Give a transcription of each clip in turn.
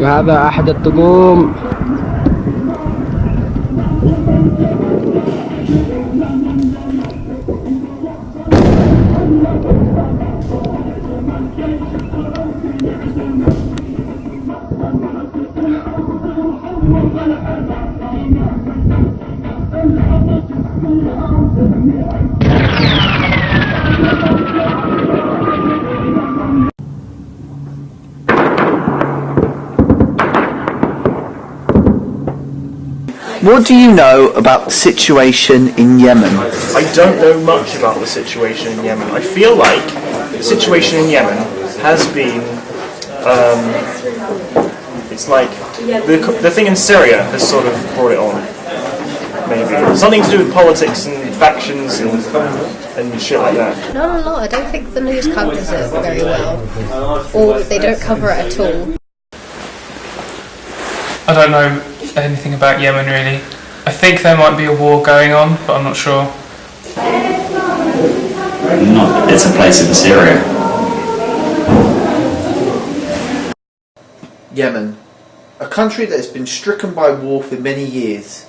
وهذا أحد الطقوم. What do you know about the situation in Yemen? I don't know much about the situation in Yemen. I feel like the situation in Yemen has been, it's like the thing in Syria has sort of brought it on. Maybe something to do with politics and factions and shit like that. No, I don't think the news covers it very well, or they don't cover it at all. I don't know anything about Yemen really. I think there might be a war going on, but I'm not sure. No, it's a place in Syria. Yemen, a country that has been stricken by war for many years.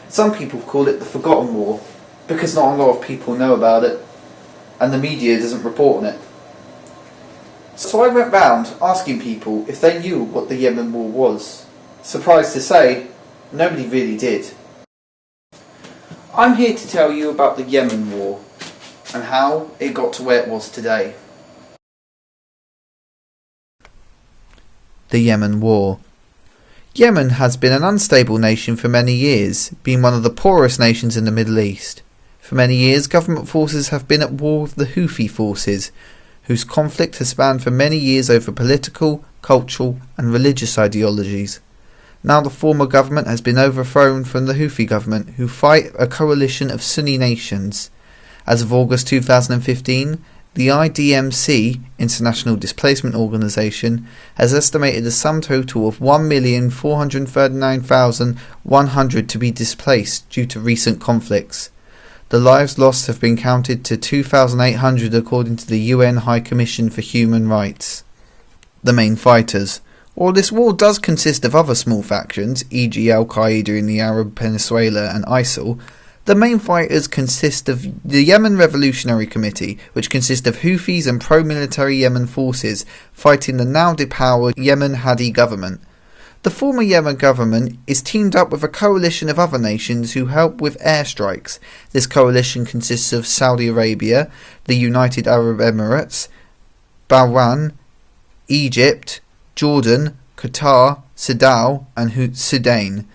Some people call it the Forgotten War, because not a lot of people know about it, and the media doesn't report on it. So I went round asking people if they knew what the Yemen War was. Surprised to say, nobody really did. I'm here to tell you about the Yemen War, and how it got to where it was today. The Yemen War. Yemen has been an unstable nation for many years, being one of the poorest nations in the Middle East. For many years, government forces have been at war with the Houthi forces, whose conflict has spanned for many years over political, cultural and religious ideologies. Now the former government has been overthrown from the Houthi government, who fight a coalition of Sunni nations. As of August 2015, the IDMC, International Displacement Organization, has estimated a sum total of 1,439,100 to be displaced due to recent conflicts. The lives lost have been counted to 2,800 according to the UN High Commission for Human Rights. The main fighters. While this war does consist of other small factions, e.g. Al-Qaeda in the Arab Peninsula and ISIL, the main fighters consist of the Yemen Revolutionary Committee, which consists of Houthis and pro-military Yemen forces fighting the now depowered Yemen Hadi government. The former Yemen government is teamed up with a coalition of other nations who help with airstrikes. This coalition consists of Saudi Arabia, the United Arab Emirates, Bahrain, Egypt, Jordan, Qatar, Sudan and Sudan,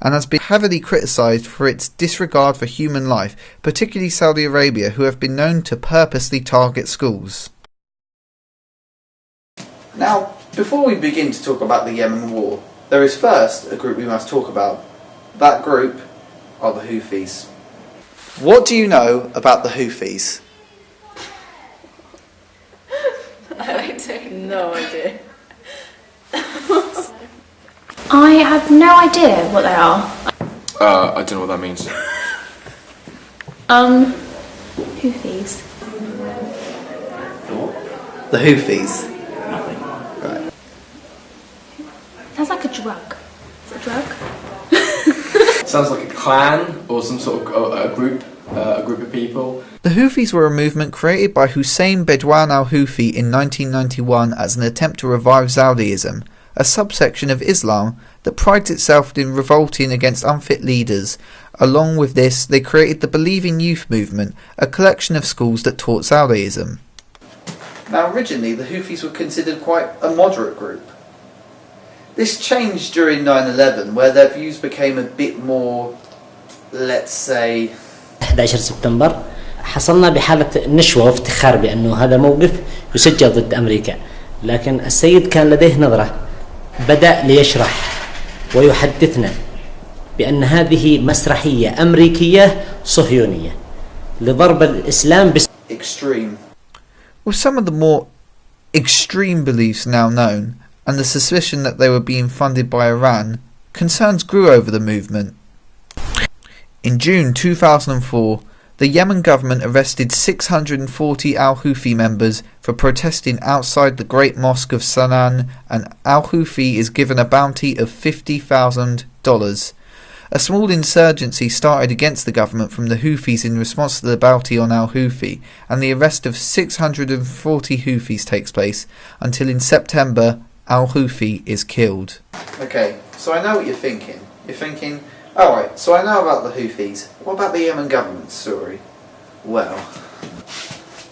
and has been heavily criticised for its disregard for human life, particularly Saudi Arabia, who have been known to purposely target schools. Now, before we begin to talk about the Yemen War, there is first a group we must talk about. That group are the Houthis. What do you know about the Houthis? I don't know. No idea. I have no idea what they are. I don't know what that means. Houthis. The Houthis. Nothing. Right. That's like a drug. Is it a drug? Sounds like a clan or some sort of a group of people. The Houthis were a movement created by Hussein Bedouin al-Houthi in 1991 as an attempt to revive Saudism, a subsection of Islam that prides itself in revolting against unfit leaders. Along with this, they created the Believing Youth movement, a collection of schools that taught Saudism. Now originally the Houthis were considered quite a moderate group. This changed during 9/11, where their views became a bit more, let's say... 11 سبتمبر حصلنا بحالة نشوة وافتخار بأنه هذا موقف يسجل ضد أمريكا، لكن السيد كان لديه نظرة، بدأ ليشرح ويحدثنا بأن هذه مسرحية أمريكية صهيونية لضرب الإسلام extreme. With some of the more extreme beliefs now known, and the suspicion that they were being funded by Iran, concerns grew over the movement. In June 2004, The Yemen government arrested 640 al-Houthi members for protesting outside the Great Mosque of Sana'a, and al-Houthi is given a bounty of $50,000. A small insurgency started against the government from the Houthis in response to the bounty on al-Houthi, and the arrest of 640 Houthis takes place until in September al-Houthi is killed. Okay, so I know what you're thinking. You're thinking, alright, so I know about the Houthis. What about the Yemen government story? Well,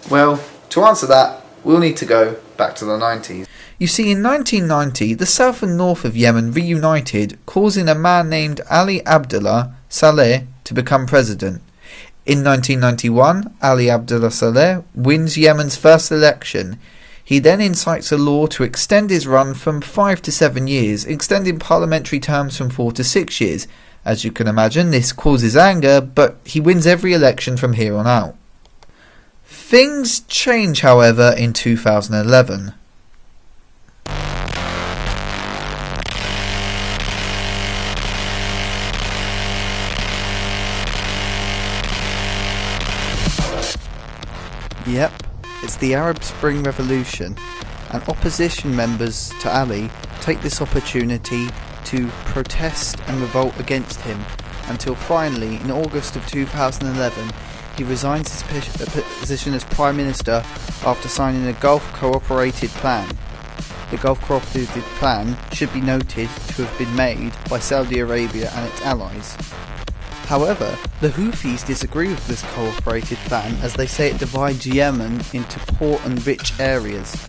to answer that, we'll need to go back to the 90s. You see, in 1990, the south and north of Yemen reunited, causing a man named Ali Abdullah Saleh to become president. In 1991, Ali Abdullah Saleh wins Yemen's first election. He then incites a law to extend his run from 5 to 7 years, extending parliamentary terms from 4 to 6 years. As you can imagine, this causes anger, but he wins every election from here on out. Things change, however, in 2011. Yep, it's the Arab Spring Revolution, and opposition members to Ali take this opportunity to protest and revolt against him, until finally, in August of 2011, he resigns his position as Prime Minister after signing a Gulf Cooperated Plan. The Gulf Cooperated Plan should be noted to have been made by Saudi Arabia and its allies. However, the Houthis disagree with this cooperated plan, as they say it divides Yemen into poor and rich areas.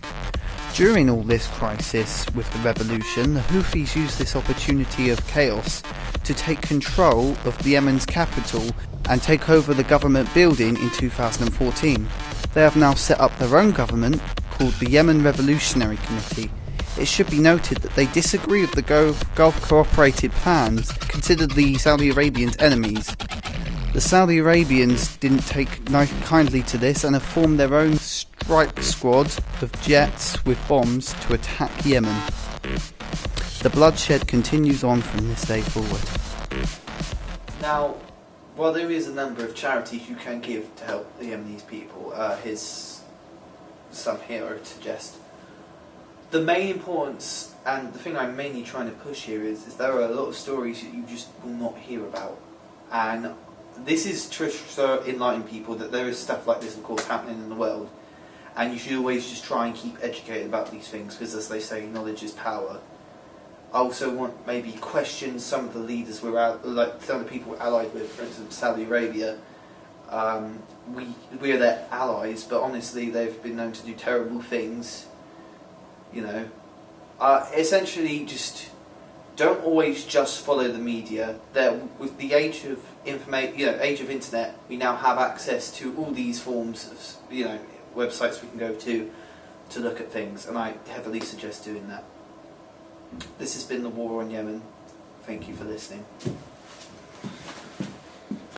During all this crisis with the revolution, the Houthis used this opportunity of chaos to take control of Yemen's capital and take over the government building in 2014. They have now set up their own government called the Yemen Revolutionary Committee. It should be noted that they disagree with the Gulf Cooperated Plans, considered the Saudi Arabians enemies. The Saudi Arabians didn't take kindly to this and have formed their own strike squad of jets with bombs to attack Yemen. The bloodshed continues on from this day forward. Now, while there is a number of charities you can give to help the Yemenis people, here's some here I would suggest. The main importance, and the thing I'm mainly trying to push here is there are a lot of stories that you just will not hear about. And this is to enlighten people that there is stuff like this, of course, happening in the world. And you should always just try and keep educated about these things, because as they say, knowledge is power. I also want maybe question some of the leaders like some of the people we're allied with, for instance, Saudi Arabia. We are their allies, but honestly, they've been known to do terrible things. You know, essentially, just don't always just follow the media. With the age of age of internet, we now have access to all these forms of websites we can go to look at things, and I heavily suggest doing that. This has been the War on Yemen. Thank you for listening.